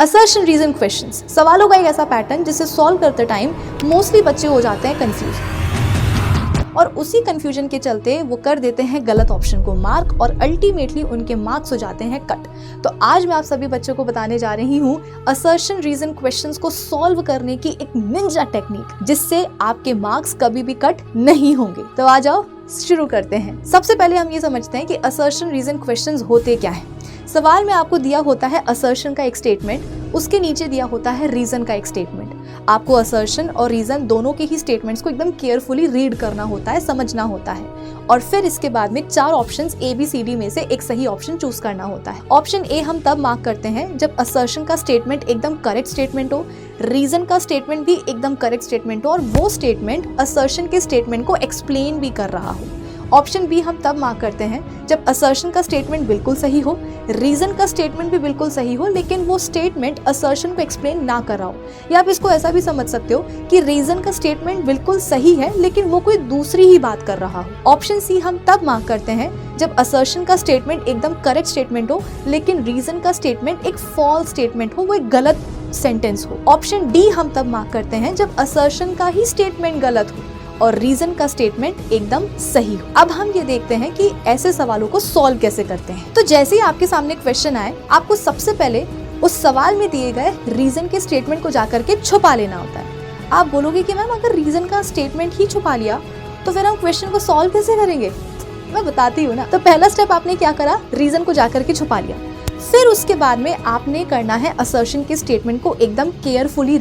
Assertion reason questions, सवालों का एक ऐसा पैटर्न जिसे सॉल्व करते टाइम मोस्टली बच्चे हो जाते हैं कंफ्यूज और उसी कंफ्यूजन के चलते वो कर देते हैं गलत ऑप्शन को मार्क और अल्टीमेटली उनके मार्क्स हो जाते हैं कट। तो आज मैं आप सभी बच्चों को बताने जा रही हूँ असर्शन रीजन क्वेश्चंस को सॉल्व करने की एक निंजा टेक्निक जिससे आपके मार्क्स कभी भी कट नहीं होंगे। तो आ जाओ शुरू करते हैं। सबसे पहले हम ये समझते हैं कि असर्शन रीजन क्वेश्चंस होते क्या है। सवाल में आपको दिया होता है असर्शन का एक स्टेटमेंट, उसके नीचे दिया होता है रीजन का एक स्टेटमेंट। आपको असर्शन और रीजन दोनों के ही स्टेटमेंट्स को एकदम केयरफुली रीड करना होता है, समझना होता है और फिर इसके बाद में 4 ऑप्शंस ABCD में से एक सही ऑप्शन चूज करना होता है। ऑप्शन ए हम तब मार्क करते हैं जब असर्शन का स्टेटमेंट एकदम करेक्ट स्टेटमेंट हो, रीजन का स्टेटमेंट भी एकदम करेक्ट स्टेटमेंट हो और वो स्टेटमेंट असर्शन के स्टेटमेंट को एक्सप्लेन भी कर रहा हो। ऑप्शन बी हम तब मार्क करते हैं जब असर्शन का स्टेटमेंट बिल्कुल सही हो, रीजन का स्टेटमेंट भी बिल्कुल सही हो, लेकिन वो स्टेटमेंट असर्शन को एक्सप्लेन ना कर रहा हो। या आप इसको ऐसा भी समझ सकते हो कि रीजन का स्टेटमेंट बिल्कुल सही है लेकिन वो कोई दूसरी ही बात कर रहा हो। ऑप्शन सी हम तब मार्क करते हैं जब असर्शन का स्टेटमेंट एकदम करेक्ट स्टेटमेंट हो लेकिन रीजन का स्टेटमेंट एक फॉल्स स्टेटमेंट हो, वो एक गलत सेंटेंस हो। ऑप्शन डी हम तब मार्क करते हैं जब असर्शन का ही स्टेटमेंट गलत हो और रीजन का स्टेटमेंट एकदम सही हो। अब हम ये देखते हैं कि ऐसे सवालों को सॉल्व कैसे करते हैं। तो जैसे ही आपके सामने क्वेश्चन आए, आपको सबसे पहले उस सवाल में दिए गए रीजन के स्टेटमेंट को जाकर के छुपा लेना होता है। आप बोलोगे कि मैम अगर रीजन का स्टेटमेंट ही छुपा लिया तो फिर हम क्वेश्चन को सॉल्व कैसे करेंगे? मैं बताती हूँ ना। तो पहला स्टेप आपने क्या करा, रीजन को जाकर के छुपा लिया। फिर उसके बाद में आपने करना है असर्शन के स्टेटमेंट को एकदम केयरफुली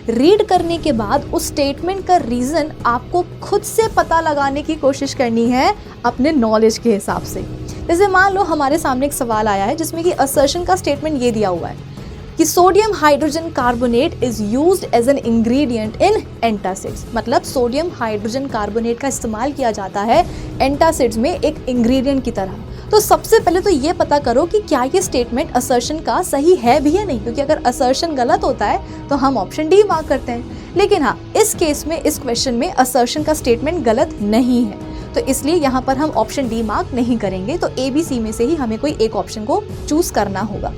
रीड करने के बाद उस स्टेटमेंट का रीजन आपको खुद से पता लगाने की कोशिश करनी है अपने नॉलेज के हिसाब से। जैसे मान लो हमारे सामने एक सवाल आया है जिसमें कि असर्शन का स्टेटमेंट ये दिया हुआ है कि sodium hydrogen carbonate is used as an ingredient in antacids. मतलब सोडियम हाइड्रोजन कार्बोनेट का इस्तेमाल किया जाता है एंटासिड्स में एक इंग्रेडिएंट की तरह। तो सबसे पहले तो ये पता करो कि क्या ये स्टेटमेंट असर्शन का सही है भी या नहीं, क्योंकि अगर असर्शन गलत होता है तो हम ऑप्शन डी मार्क करते हैं। लेकिन हाँ, इस केस में इस क्वेश्चन में असर्शन का स्टेटमेंट गलत नहीं है, तो इसलिए यहाँ पर हम ऑप्शन डी मार्क नहीं करेंगे। तो ABC में से ही हमें कोई एक ऑप्शन को चूज करना होगा।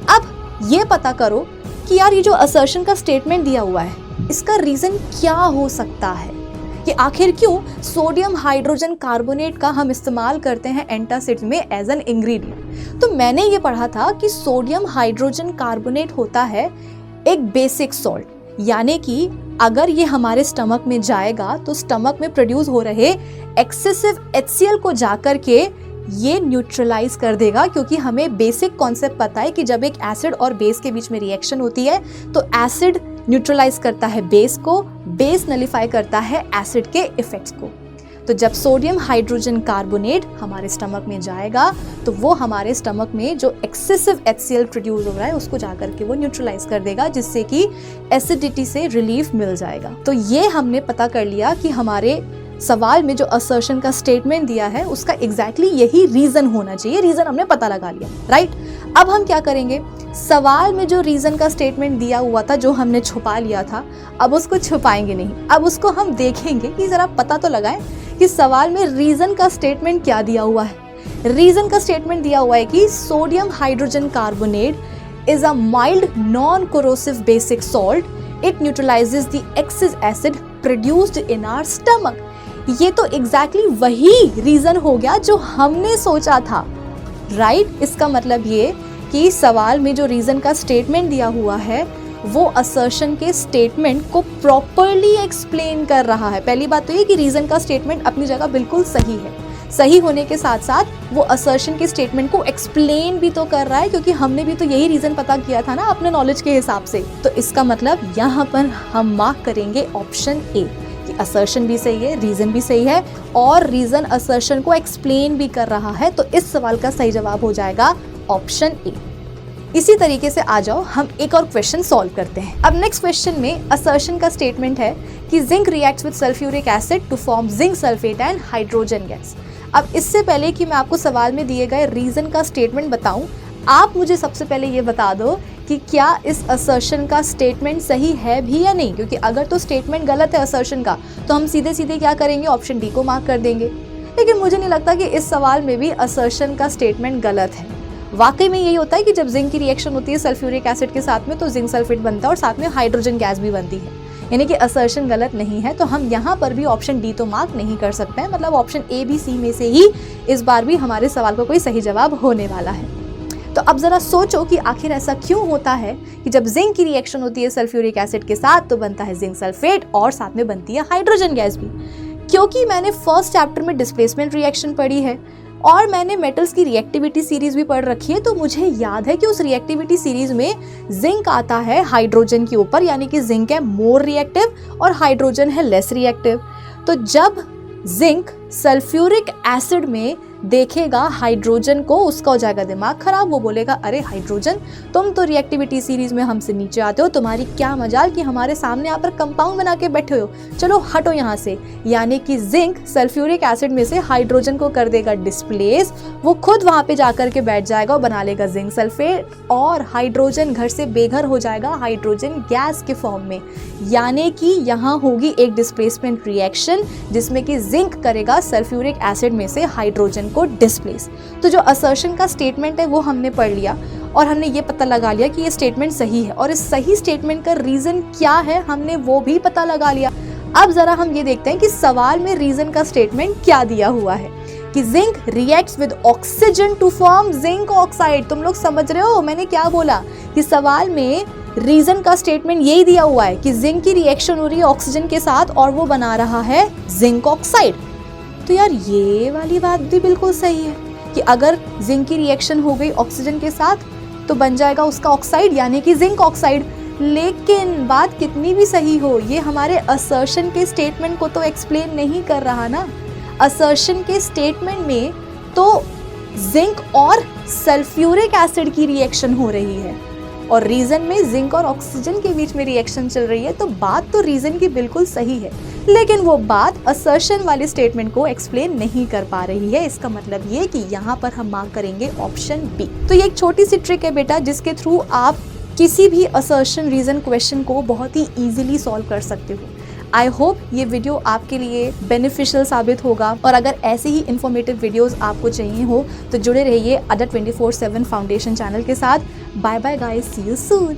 अब ये पता करो कि यार ये जो असर्शन का स्टेटमेंट दिया हुआ है इसका रीजन क्या हो सकता है, कि आखिर क्यों सोडियम हाइड्रोजन कार्बोनेट का हम इस्तेमाल करते हैं एंटासिड्स में एज एन इंग्रेडिएंट। तो मैंने ये पढ़ा था कि सोडियम हाइड्रोजन कार्बोनेट होता है एक बेसिक सॉल्ट, यानी कि अगर ये हमारे स्टमक में जाएगा तो स्टमक में प्रोड्यूस हो रहे एक्सेसिव HCl को जाकर के ये न्यूट्रलाइज कर देगा, क्योंकि हमें बेसिक कॉन्सेप्ट पता है कि जब एक एसिड और बेस के बीच में रिएक्शन होती है तो एसिड न्यूट्रलाइज करता है बेस को, बेस नलिफाई करता है एसिड के इफेक्ट्स को। तो जब सोडियम हाइड्रोजन कार्बोनेट हमारे स्टमक में जाएगा तो वो हमारे स्टमक में जो एक्सेसिव HCl प्रोड्यूस हो रहा है उसको जाकर के वो न्यूट्रलाइज कर देगा, जिससे कि एसिडिटी से रिलीफ मिल जाएगा। तो ये हमने पता कर लिया कि हमारे सवाल में जो असर्शन का स्टेटमेंट दिया है उसका एग्जैक्टली यही रीजन होना चाहिए। रीजन हमने पता लगा लिया, राइट। अब हम क्या करेंगे, सवाल में जो रीजन का स्टेटमेंट दिया हुआ था जो हमने छुपा लिया था, अब उसको छुपाएंगे नहीं, अब उसको हम देखेंगे कि जरा पता तो लगाएं कि सवाल में रीजन का स्टेटमेंट क्या दिया हुआ है। रीजन का स्टेटमेंट दिया हुआ है कि sodium hydrogen carbonate is a mild non corrosive basic salt, it neutralizes the excess acid produced in our stomach. ये तो एग्जैक्टली वही रीजन हो गया जो हमने सोचा था, राइट। इसका मतलब ये कि सवाल में जो रीजन का स्टेटमेंट दिया हुआ है वो असर्शन के स्टेटमेंट को प्रॉपर्ली एक्सप्लेन कर रहा है। पहली बात तो ये कि रीजन का स्टेटमेंट अपनी जगह बिल्कुल सही है, सही होने के साथ साथ वो असर्शन के स्टेटमेंट को एक्सप्लेन भी तो कर रहा है, क्योंकि हमने भी तो यही रीजन पता किया था ना अपने नॉलेज के हिसाब से। तो इसका मतलब यहाँ पर हम मार्क करेंगे ऑप्शन ए कि असर्शन भी सही है, रीजन भी सही है और रीजन असर्शन को एक्सप्लेन भी कर रहा है। तो इस सवाल का सही जवाब हो जाएगा ऑप्शन ए। इसी तरीके से आ जाओ हम एक और क्वेश्चन सॉल्व करते हैं। अब नेक्स्ट क्वेश्चन में असर्शन का स्टेटमेंट है कि zinc reacts with sulphuric acid to form zinc sulphate and hydrogen gas. अब इससे पहले कि मैं आपको सवाल में दिए गए रीजन का स्टेटमेंट बताऊं, आप मुझे सबसे पहले ये बता दो कि क्या इस असर्शन का स्टेटमेंट सही है भी या नहीं, क्योंकि अगर तो स्टेटमेंट गलत है असर्शन का तो हम सीधे सीधे क्या करेंगे, ऑप्शन डी को मार्क कर देंगे। लेकिन मुझे नहीं लगता कि इस सवाल में भी असर्शन का स्टेटमेंट गलत है। वाकई में यही होता है कि जब जिंक की रिएक्शन होती है सल्फ्यूरिक एसिड के साथ में तो जिंक सल्फेट बनता है और साथ में हाइड्रोजन गैस भी बनती है, यानी कि असर्शन गलत नहीं है। तो हम यहाँ पर भी ऑप्शन डी तो मार्क नहीं कर सकते हैं, मतलब ऑप्शन ए बी सी में से ही इस बार भी हमारे सवाल का कोई सही जवाब होने वाला है। तो अब जरा सोचो कि आखिर ऐसा क्यों होता है कि जब जिंक की रिएक्शन होती है सल्फ्यूरिक एसिड के साथ तो बनता है जिंक सल्फेट और साथ में बनती है हाइड्रोजन गैस भी। क्योंकि मैंने फर्स्ट चैप्टर में डिस्प्लेसमेंट रिएक्शन पढ़ी है और मैंने मेटल्स की रिएक्टिविटी सीरीज भी पढ़ रखी है, तो मुझे याद है कि उस रिएक्टिविटी सीरीज में जिंक आता है हाइड्रोजन के ऊपर, यानी कि जिंक है मोर रिएक्टिव और हाइड्रोजन है लेस रिएक्टिव। तो जब जिंक सल्फ्यूरिक एसिड में देखेगा हाइड्रोजन को, उसका हो जाएगा दिमाग खराब, वो बोलेगा अरे हाइड्रोजन तुम तो रिएक्टिविटी सीरीज में हमसे नीचे आते हो, तुम्हारी क्या मजाल कि हमारे सामने यहाँ पर कंपाउंड बना के बैठे हो, चलो हटो यहाँ से। यानी कि जिंक सल्फ्यूरिक एसिड में से हाइड्रोजन को कर देगा डिस्प्लेस, वो खुद वहाँ पे जाकर के बैठ जाएगा और बना लेगा जिंक सल्फेट और हाइड्रोजन घर से बेघर हो जाएगा हाइड्रोजन गैस के फॉर्म में। यानी कि यहाँ होगी एक डिस्प्लेसमेंट रिएक्शन जिसमें कि जिंक करेगा सल्फ्यूरिक एसिड में से हाइड्रोजन को डिस्प्लेस। तो जो असर्शन का स्टेटमेंट है वो हमने पढ़ लिया और हमने ये पता लगा लिया कि ये स्टेटमेंट सही है और इस सही स्टेटमेंट का रीजन क्या है हमने वो भी पता लगा लिया। अब जरा हम ये देखते हैं कि सवाल में रीजन का स्टेटमेंट क्या दिया हुआ है कि zinc reacts with oxygen to form zinc oxide. तुम लोग समझ रहे हो मैंने क्या बोला कि सवाल में रीजन का स्टेटमेंट यही दिया हुआ है कि जिंक की रिएक्शन हो रही है ऑक्सीजन के साथ और वो बना रहा है जिंक ऑक्साइड। तो यार ये वाली बात भी बिल्कुल सही है कि अगर जिंक की रिएक्शन हो गई ऑक्सीजन के साथ तो बन जाएगा उसका ऑक्साइड यानी कि जिंक ऑक्साइड। लेकिन बात कितनी भी सही हो ये हमारे असर्शन के स्टेटमेंट को तो एक्सप्लेन नहीं कर रहा ना। असर्शन के स्टेटमेंट में तो जिंक और सल्फ्यूरिक एसिड की रिएक्शन हो रही है और रीजन में जिंक और ऑक्सीजन के बीच में रिएक्शन चल रही है, तो बात तो रीजन की बिल्कुल सही है, लेकिन वो बात असर्शन वाले स्टेटमेंट को एक्सप्लेन नहीं कर पा रही है। इसका मतलब ये कि यहाँ पर हम मार्क करेंगे ऑप्शन बी। तो ये एक छोटी सी ट्रिक है बेटा जिसके थ्रू आप किसी भी असर्शन रीजन क्वेश्चन को बहुत ही इजीली सॉल्व कर सकते हो। आई होप ये वीडियो आपके लिए बेनिफिशियल साबित होगा और अगर ऐसे ही इन्फॉर्मेटिव वीडियोस आपको चाहिए हो तो जुड़े रहिए अडा 24/7 फाउंडेशन चैनल के साथ। Bye bye guys, see you soon.